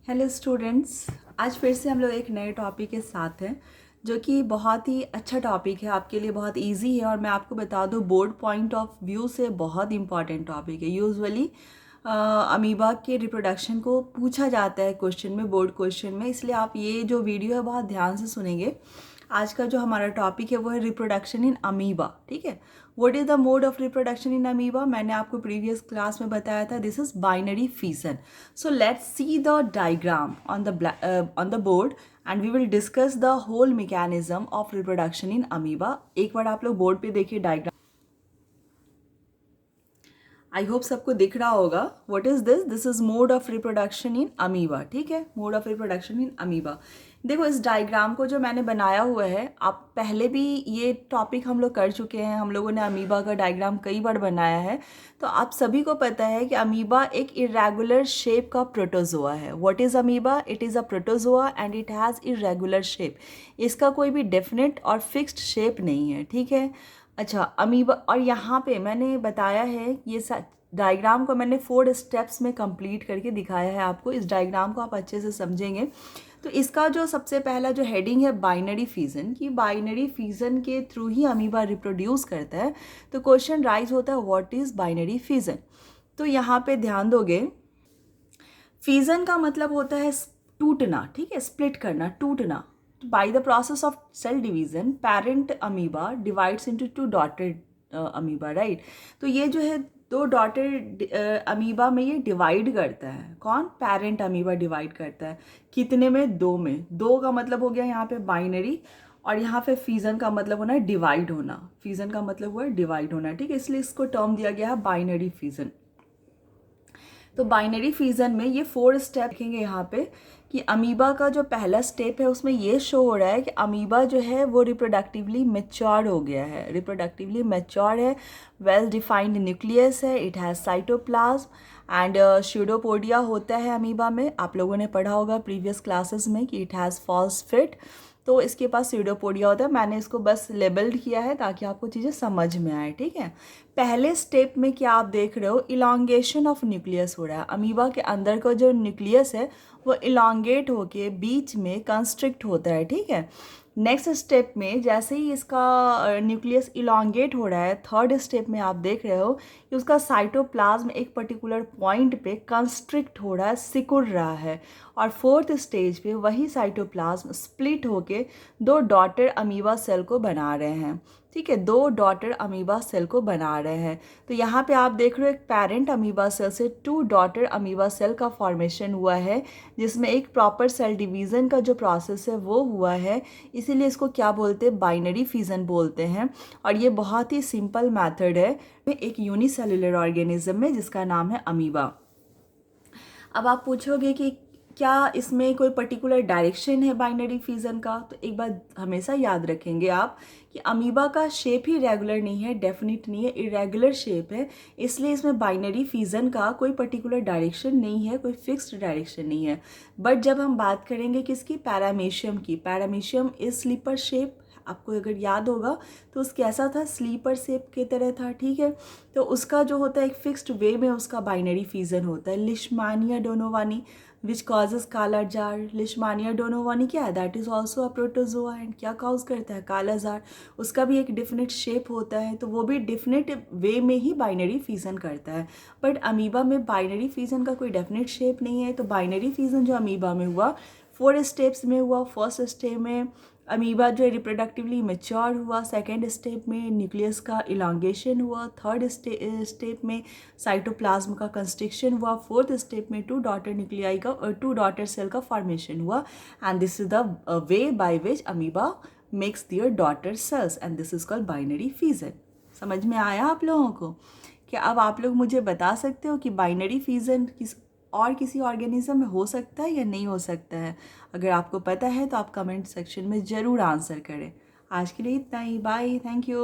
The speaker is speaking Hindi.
हेलो स्टूडेंट्स, आज फिर से हम लोग एक नए टॉपिक के साथ हैं जो कि बहुत ही अच्छा टॉपिक है, आपके लिए बहुत इजी है और मैं आपको बता दूं बोर्ड पॉइंट ऑफ व्यू से बहुत इंपॉर्टेंट टॉपिक है। यूजुअली अमीबा के रिप्रोडक्शन को पूछा जाता है क्वेश्चन में, बोर्ड क्वेश्चन में, इसलिए आप ये जो वीडियो है बहुत ध्यान से सुनेंगे। आज का जो हमारा टॉपिक है वो है रिप्रोडक्शन इन अमीबा। ठीक है, what is the mode of reproduction in amoeba? मैंने आपको प्रीवियस क्लास में बताया था, this is binary fission. So let's see the diagram on the board and we will discuss the whole mechanism of reproduction in amoeba. एक बार आप लोग बोर्ड पे देखिए डायग्राम। आई होप सबको दिख रहा होगा। What is this? This is mode of reproduction in amoeba. ठीक है, mode of reproduction in amoeba. देखो इस डायग्राम को जो मैंने बनाया हुआ है, आप पहले भी ये टॉपिक हम लोग कर चुके हैं, हम लोगों ने अमीबा का डायग्राम कई बार बनाया है। तो आप सभी को पता है कि अमीबा एक इरेगुलर शेप का प्रोटोजोआ है। What is amoeba? It is a protozoa and it has irregular shape. इसका कोई भी डेफिनेट और फिक्स्ड शेप नहीं है। ठीक है, अच्छा अमीबा, और यहाँ पे मैंने बताया है ये डायग्राम को मैंने 4 स्टेप्स में कंप्लीट करके दिखाया है आपको। इस डायग्राम को आप अच्छे से समझेंगे तो इसका जो सबसे पहला जो हेडिंग है बाइनरी फिजन, कि बाइनरी फिजन के थ्रू ही अमीबा रिप्रोड्यूस करता है। तो क्वेश्चन राइज होता है व्हाट इज बाइनरी फिजन। तो यहाँ पे ध्यान दोगे, फिजन का मतलब होता है टूटना। ठीक है, स्प्लिट करना, टूटना। By the process of cell division parent amoeba divides into 2 daughter amoeba, right. तो ये जो है 2 डॉटेड अमीबा में ये डिवाइड करता है। कौन? पेरेंट अमीबा डिवाइड करता है। कितने में? 2 में। 2 का मतलब हो गया यहाँ पे बाइनरी, और यहाँ पे फिजन का मतलब होना है डिवाइड होना। फिजन का मतलब हुआ है डिवाइड होना। ठीक है, इसलिए इसको टर्म दिया गया है बाइनरी फिजन। तो बाइनरी फिजन में ये 4 स्टेप देखेंगे यहाँ पे, कि अमीबा का जो पहला स्टेप है उसमें ये शो हो रहा है कि अमीबा जो है वो रिप्रोडक्टिवली मैच्योर हो गया है। रिप्रोडक्टिवली मैच्योर है, वेल डिफाइंड न्यूक्लियस है, it has cytoplasm and pseudopodia होता है अमीबा में। आप लोगों ने पढ़ा होगा प्रीवियस क्लासेस में कि इट हैज़ फॉस्फेट, तो इसके पास स्यूडोपोडिया होता है। मैंने इसको बस लेबल्ड किया है ताकि आपको चीज़ें समझ में आए। ठीक है, पहले स्टेप में क्या आप देख रहे हो, इलांगेशन ऑफ न्यूक्लियस हो रहा है। अमीबा के अंदर का जो न्यूक्लियस है वो इलांगेट होके बीच में कंस्ट्रिक्ट होता है। ठीक है, नेक्स्ट स्टेप में जैसे ही इसका न्यूक्लियस इलांगेट हो रहा है, थर्ड स्टेप में आप देख रहे हो कि उसका साइटोप्लाज्म एक पर्टिकुलर पॉइंट पे कंस्ट्रिक्ट हो रहा है, सिकुड़ रहा है। और फोर्थ स्टेज पे वही साइटोप्लाज्म स्प्लिट होके 2 डॉटर अमीबा सेल को बना रहे हैं। ठीक है, 2 डॉटर अमीबा सेल को बना रहे हैं। तो यहाँ पे आप देख रहे हो एक पेरेंट अमीबा सेल से 2 डॉटर अमीबा सेल का फॉर्मेशन हुआ है, जिसमें एक प्रॉपर सेल डिवीज़न का जो प्रोसेस है वो हुआ है। इसीलिए इसको क्या बोलते हैं? बाइनरी फिजन बोलते हैं। और ये बहुत ही सिंपल मेथड है एक यूनिसेलुलर ऑर्गेनिज्म में जिसका नाम है अमीबा। अब आप पूछोगे कि क्या इसमें कोई पर्टिकुलर डायरेक्शन है बाइनरी फिजन का? तो एक बात हमेशा याद रखेंगे आप कि अमीबा का शेप ही रेगुलर नहीं है, डेफिनिट नहीं है, इरेगुलर शेप है। इसलिए इसमें बाइनरी फिजन का कोई पर्टिकुलर डायरेक्शन नहीं है, कोई फिक्स्ड डायरेक्शन नहीं है। बट जब हम बात करेंगे किसकी? पैरामीशियम की। Paramecium is slipper shape. आपको अगर याद होगा तो उस कैसा था? स्लीपर शेप की तरह था। ठीक है, तो उसका जो होता है एक फिक्स्ड वे में उसका बाइनरी फिजन होता है। लिशमानिया डोनोवानी विच कॉजेज काला जार। लिशमानिया डोनोवानी क्या है? That is also a protozoa and क्या कॉज करता है? काला जार। उसका भी एक डिफिनेट शेप होता है, तो वो भी डिफिनेट वे में ही बाइनरी फिजन करता है। बट अमीबा में बाइनरी फिजन का कोई डेफिनेट शेप नहीं है। तो बाइनरी फिजन जो अमीबा में हुआ 4 स्टेप्स में हुआ। फर्स्ट स्टेप में अमीबा जो है रिप्रोडक्टिवली मैच्योर हुआ। सेकेंड स्टेप में न्यूक्लियस का इलांगेशन हुआ। थर्ड स्टेप में साइटोप्लाज्म का कंस्ट्रिक्शन हुआ। फोर्थ स्टेप में 2 डॉटर न्यूक्लियाई का 2 डॉटर सेल का फॉर्मेशन हुआ। And this is the way by which amoeba makes their daughter cells and this is called binary fission. समझ में आया आप लोगों को? क्या अब आप लोग मुझे बता सकते हो कि बाइनरी फिजन किसी ऑर्गेनिज्म में हो सकता है या नहीं हो सकता है? अगर आपको पता है तो आप कमेंट सेक्शन में ज़रूर आंसर करें। आज के लिए इतना ही, बाय, थैंक यू।